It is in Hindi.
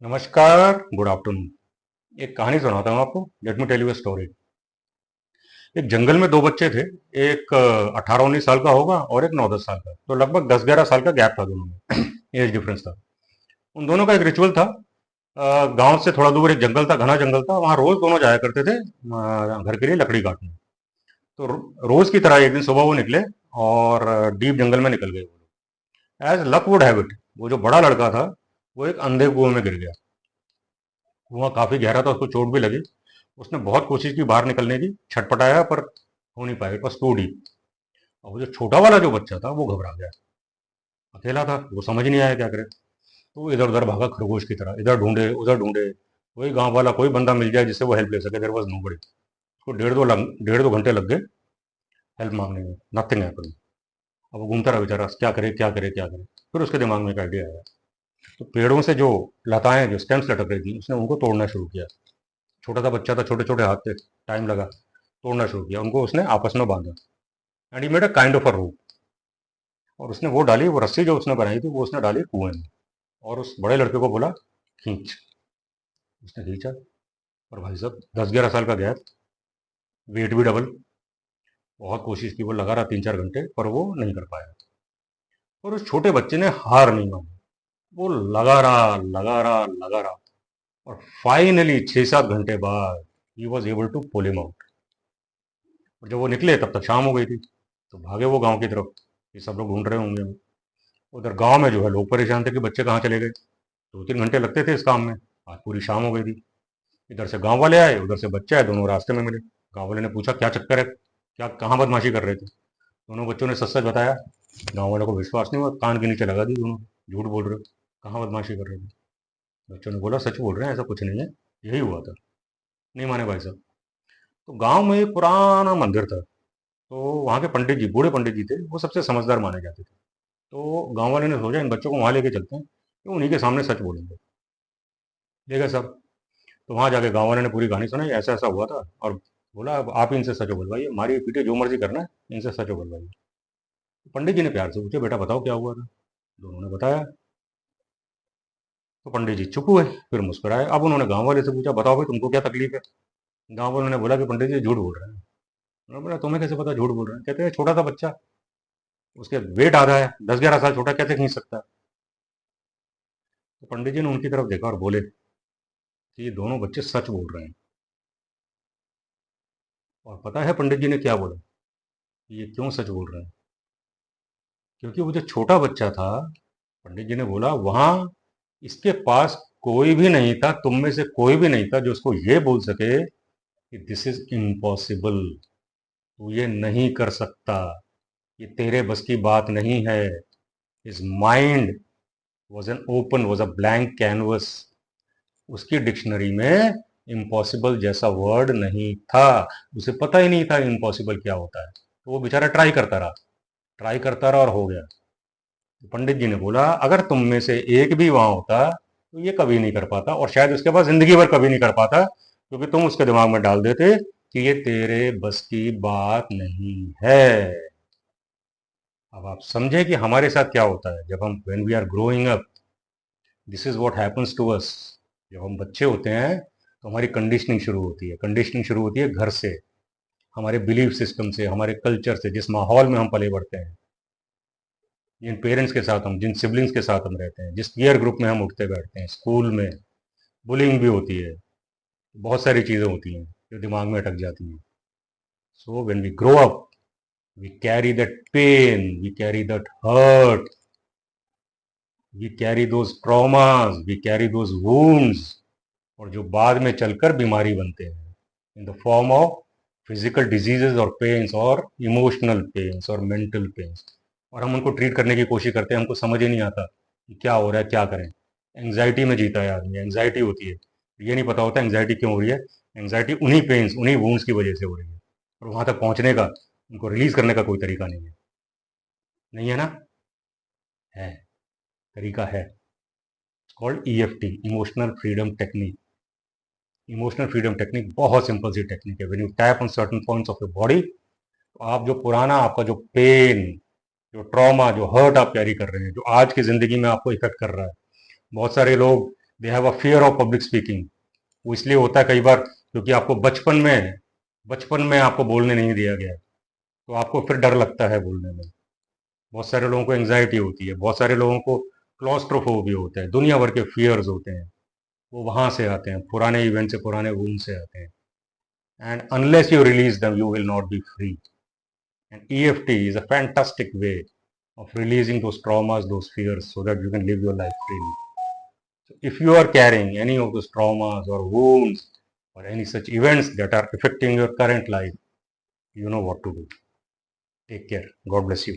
नमस्कार, गुड आफ्टरनून। एक कहानी सुनाता हूँ आपको। Let me tell you a story. एक जंगल में दो बच्चे थे। एक 18-19 साल का होगा और एक 9-10 साल का। तो लगभग 10-11 साल का गैप था दोनों में। एज डिफरेंस था। उन दोनों का एक रिचुअल था। गांव से थोड़ा दूर एक जंगल था, घना जंगल था। वहां रोज दोनों जाया करते थे घर के लिए लकड़ी काटने। तो रोज की तरह एक दिन सुबह वो निकले और डीप जंगल में निकल गए। As luck would have it, वो जो बड़ा लड़का था वो एक अंधे कुएं में गिर गया। कुआं काफी गहरा था, उसको चोट भी लगी। उसने बहुत कोशिश की बाहर निकलने की, छटपटाया पर हो नहीं पाया, बस टू डीप। और वो जो छोटा वाला जो बच्चा था वो घबरा गया। अकेला था, वो समझ नहीं आया क्या करे। तो वो इधर उधर भागा खरगोश की तरह, इधर ढूंढे उधर ढूंढे। कोई गांव वाला, कोई बंदा मिल जाए जिससे वो हेल्प ले सके। There was nobody. उसको डेढ़ दो घंटे लग गए हेल्प मांगने में। Nothing happened. अब वो घूमता रहा बेचारा, क्या करे क्या करे क्या करे। फिर उसके दिमाग में एक आइडिया आया। तो पेड़ों से जो लताएं, जो स्टेम्स लटक रही थी, उसने उनको तोड़ना शुरू किया। छोटा सा बच्चा था, छोटे छोटे हाथ थे। टाइम लगा। तोड़ना शुरू किया, उनको उसने आपस में बांधा। And he made a kind of a rope. और उसने वो डाली, वो रस्सी जो उसने बनाई थी वो उसने डाली कुएं में। और उस बड़े लड़के को बोला, खींच। उसने खींचा। और भाई साहब, 10-11 साल का गैप, वेट भी डबल। बहुत कोशिश की, वो लगा रहा 3-4 घंटे, पर वो नहीं कर पाया। और उस छोटे बच्चे ने हार नहीं मानी। वो लगा रहा लगा रहा लगा रहा। और फाइनली 6-7 घंटे बाद he was able to pull him out. और जब वो निकले तब तक शाम हो गई थी। तो भागे वो गांव की तरफ। ये सब लोग ढूंढ रहे होंगे हमें। उधर गांव में जो है लोग परेशान थे कि बच्चे कहाँ चले गए। 2-3 घंटे लगते थे इस काम में। आज पूरी शाम हो गई थी। इधर से गांव वाले आए, उधर से बच्चे आए, दोनों रास्ते में मिले। गांव वाले ने पूछा, क्या चक्कर है, क्या कहाँ बदमाशी कर रहे थे। दोनों बच्चों ने सच सच बताया। गांव वालों को विश्वास नहीं हुआ, कान के नीचे लगा दी दोनों। झूठ बोल रहे हो, कहाँ बदमाशी कर रहे थे। बच्चों ने बोला, सच बोल रहे हैं, ऐसा कुछ नहीं है, यही हुआ था। नहीं माने भाई साहब। तो गांव में एक पुराना मंदिर था। तो वहाँ के पंडित जी, बूढ़े पंडित जी थे, वो सबसे समझदार माने जाते थे। तो गांव वाले ने सोचा, इन बच्चों को वहां लेके चलते हैं, तो उन्हीं के सामने सच बोलेंगे। ठीक है सब। तो वहां जाके गांव वाले ने पूरी कहानी सुनाई, ऐसा ऐसा हुआ था। और बोला, अब आप ही इनसे सच बोलवाइए, मारिए पीटिए, जो मर्जी करना है, इनसे सच बोलवाइए। पंडित जी ने प्यार से पूछा, बेटा बताओ क्या हुआ था। दोनों ने बताया। तो पंडित जी चुप हुए, फिर मुस्कुराए। अब उन्होंने गांव वाले से पूछा, बताओ भाई तुमको क्या तकलीफ है। गांव वालों ने बोला कि पंडित जी झूठ बोल रहे हैं। उन्होंने बोला, तुम्हें कैसे पता झूठ बोल रहे हैं। कहते हैं, छोटा सा बच्चा, उसके वेट आधा है, 10-11 साल, छोटा कैसे खींच सकता है। तो पंडित जी ने उनकी तरफ देखा और बोले कि ये दोनों बच्चे सच बोल रहे हैं। और पता है पंडित जी ने क्या बोला, कि ये क्यों सच बोल रहे हैं। क्योंकि वो जो छोटा बच्चा था, पंडित जी ने बोला, वहां इसके पास कोई भी नहीं था, तुम में से कोई भी नहीं था जो उसको ये बोल सके कि दिस इज इम्पॉसिबल, तू ये नहीं कर सकता, ये तेरे बस की बात नहीं है। His mind was an open, was a blank canvas. उसकी डिक्शनरी में इम्पॉसिबल जैसा वर्ड नहीं था। उसे पता ही नहीं था इम्पॉसिबल क्या होता है। तो वो बेचारा ट्राई करता रहा और हो गया। तो पंडित जी ने बोला, अगर तुम में से एक भी वहां होता तो ये कभी नहीं कर पाता, और शायद उसके बाद जिंदगी भर कभी नहीं कर पाता, क्योंकि तुम उसके दिमाग में डाल देते कि ये तेरे बस की बात नहीं है। अब आप समझे कि हमारे साथ क्या होता है जब हम, when we are growing up, this is what happens to us. जब हम बच्चे होते हैं तो हमारी कंडीशनिंग शुरू होती है। कंडीशनिंग शुरू होती है घर से, हमारे बिलीफ सिस्टम से, हमारे कल्चर से, जिस माहौल में हम पले बढ़ते हैं, जिन पेरेंट्स के साथ हम, जिन सिबलिंग्स के साथ हम रहते हैं, जिस पीयर ग्रुप में हम उठते बैठते हैं। स्कूल में बुलिंग भी होती है, बहुत सारी चीज़ें होती हैं जो दिमाग में अटक जाती हैं। So when we grow up, we carry that pain, we carry that hurt, we carry those traumas, we carry those wounds. और जो बाद में चलकर बीमारी बनते हैं, in the form of physical diseases और पेन्स, और इमोशनल पेन्स और मेंटल पेन्स। और हम उनको ट्रीट करने की कोशिश करते हैं, हमको समझ ही नहीं आता कि क्या हो रहा है, क्या करें। एंग्जाइटी में जीता है आदमी, एंग्जाइटी होती है। ये नहीं पता होता एंग्जाइटी क्यों हो रही है। एंग्जाइटी उन्हीं पेन्स, उन्हीं वुंड्स की वजह से हो रही है। और वहां तक पहुंचने का, उनको रिलीज करने का कोई तरीका नहीं है। नहीं है ना? है, तरीका है। Called EFT, emotional freedom technique. Emotional freedom technique बहुत सिंपल सी टेक्निक है। When you tap on certain points of your body, तो आप जो पुराना आपका जो पेन, जो ट्रॉमा, जो हर्ट आप कैरी कर रहे हैं, जो आज की जिंदगी में आपको इफेक्ट कर रहा है। बहुत सारे लोग they have a fear of public speaking. वो इसलिए होता है कई बार क्योंकि आपको बचपन में आपको बोलने नहीं दिया गया, तो आपको फिर डर लगता है बोलने में। बहुत सारे लोगों को एंग्जाइटी होती है, बहुत सारे लोगों को क्लॉस्ट्रोफोबिया होता है, दुनिया भर के फियर्स होते हैं, वो वहां से आते हैं, पुराने इवेंट से, पुराने वूंड से आते हैं। And unless you release them, you will not be free. And EFT is a fantastic way of releasing those traumas, those fears, so that you can live your life freely. So if you are carrying any of those traumas or wounds or any such events that are affecting your current life, you know what to do. Take care. God bless you.